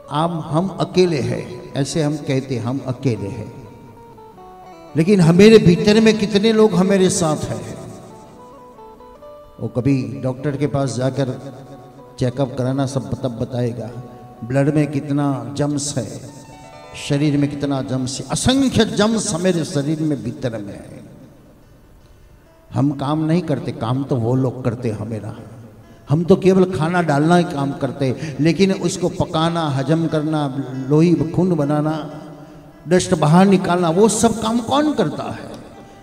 हम अकेले हैं, ऐसे हम कहते हम अकेले हैं, लेकिन हमारे भीतर में कितने लोग हमारे साथ हैं। वो कभी डॉक्टर के पास जाकर चेकअप कराना सब तब बताएगा ब्लड में कितना जम्स है, शरीर में कितना जम्स है, असंख्य जम्स हमारे शरीर में भीतर में है। हम काम नहीं करते, काम तो वो लोग करते हमेरा। हम तो केवल खाना डालना ही काम करते, लेकिन उसको पकाना, हजम करना, लोही खून बनाना, डस्ट बाहर निकालना, वो सब काम कौन करता है?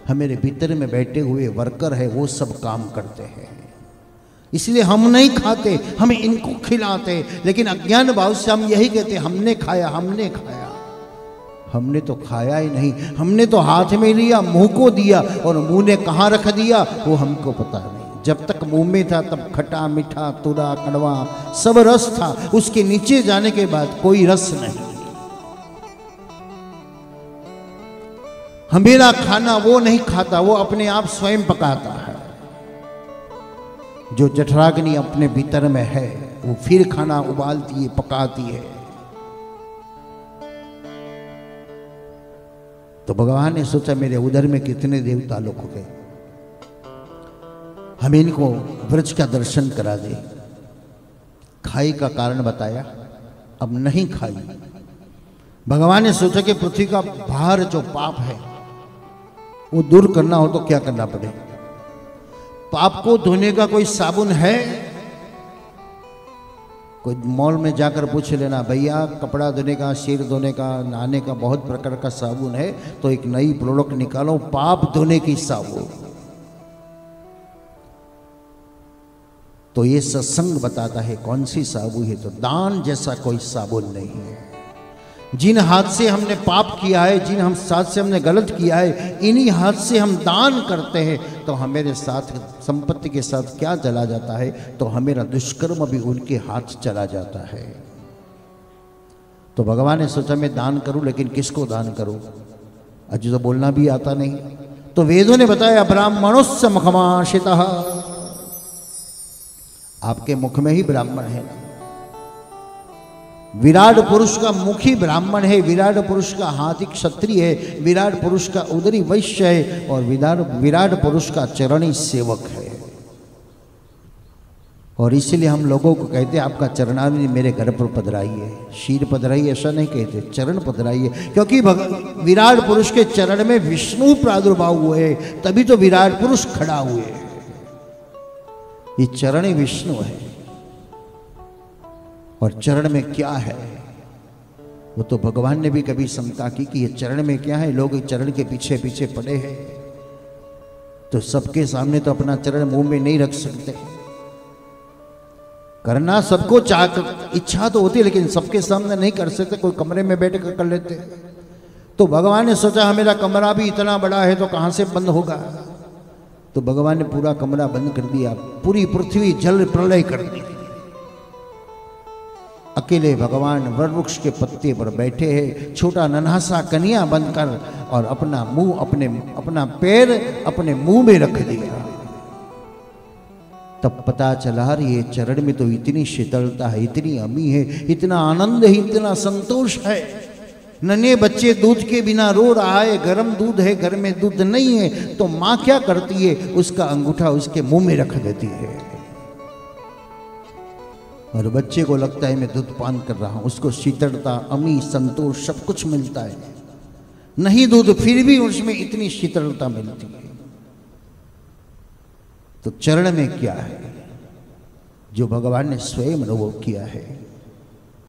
हमारे भीतर में बैठे हुए वर्कर है, वो सब काम करते हैं। इसलिए हम नहीं खाते, हम इनको खिलाते, लेकिन अज्ञान भाव से हम यही कहते हमने खाया, हमने खाया। हमने तो खाया ही नहीं, हमने तो हाथ में लिया, मुंह को दिया, और मुंह ने कहाँ रख दिया वो हमको पता नहीं। जब तक मुंह में था तब खट्टा मीठा तुरा कड़वा सब रस था, उसके नीचे जाने के बाद कोई रस नहीं। हमेरा खाना वो नहीं खाता, वो अपने आप स्वयं पकाता है। जो जठराग्नि अपने भीतर में है वो फिर खाना उबालती है, पकाती है। तो भगवान ने सोचा मेरे उदर में कितने देवता लोग हो गए, हम इनको व्रज का दर्शन करा दे। खाई का कारण बताया, अब नहीं खाई। भगवान ने सोचा कि पृथ्वी का भार जो पाप है वो दूर करना हो तो क्या करना पड़े। पाप को धोने का कोई साबुन है? कोई मॉल में जाकर पूछ लेना, भैया कपड़ा धोने का, सिर धोने का, नहाने का बहुत प्रकार का साबुन है, तो एक नई प्रोडक्ट निकालो, पाप धोने की साबुन। तो ये सत्संग बताता है कौन सी साबुन है, तो दान जैसा कोई साबुन नहीं है। जिन हाथ से हमने पाप किया है, जिन हम हाथ से हमने गलत किया है, इन्हीं हाथ से हम दान करते हैं, तो हमारे साथ संपत्ति के साथ क्या चला जाता है, तो हमारा दुष्कर्म भी उनके हाथ चला जाता है। तो भगवान ने सोचा मैं दान करूं, लेकिन किसको दान करूं? अजी तो बोलना भी आता नहीं। तो वेदों ने बताया ब्राह्मणोस्य मुखमाशितः, आपके मुख में ही ब्राह्मण है। विराट पुरुष का मुखी ब्राह्मण है, विराट पुरुष का हाथी क्षत्रिय है, विराट पुरुष का उदरी वैश्य है, और विराट पुरुष का चरणी सेवक है। और इसलिए हम लोगों को कहते हैं आपका चरणारविंद मेरे घर पर पधराइए। शीर पधराइए ऐसा नहीं कहते, चरण पधराइए, क्योंकि विराट पुरुष के चरण में विष्णु प्रादुर्भाव हुए, तभी तो विराट पुरुष खड़ा हुए। ये चरण विष्णु है, और चरण में क्या है वो तो भगवान ने भी कभी शंका की कि ये चरण में क्या है। लोग चरण के पीछे पीछे पड़े हैं, तो सबके सामने तो अपना चरण मुंह में नहीं रख सकते। करना सबको इच्छा तो होती है, लेकिन सबके सामने नहीं कर सकते, कोई कमरे में बैठ कर लेते। तो भगवान ने सोचा मेरा कमरा भी इतना बड़ा है तो कहां से बंद होगा। तो भगवान ने पूरा कमरा बंद कर दिया, पूरी पृथ्वी जल प्रलय कर दी। अकेले भगवान वृक्ष के पत्ते पर बैठे हैं, छोटा नन्हा सा कन्या बनकर, और अपना मुंह अपना पैर अपने मुंह में रख दिया। तब पता चला ये चरण में तो इतनी शीतलता है, इतनी अमी है, इतना आनंद है, इतना संतोष है। नन्हे बच्चे दूध के बिना रो रहा है, गर्म दूध है, घर में दूध नहीं है, तो माँ क्या करती है, उसका अंगूठा उसके मुंह में रख देती है, और बच्चे को लगता है मैं दूध पान कर रहा हूं। उसको शीतलता, अमी, संतोष सब कुछ मिलता है। नहीं दूध, फिर भी उसमें इतनी शीतलता मिलती है। तो चरण में क्या है जो भगवान ने स्वयं अनुभव किया है।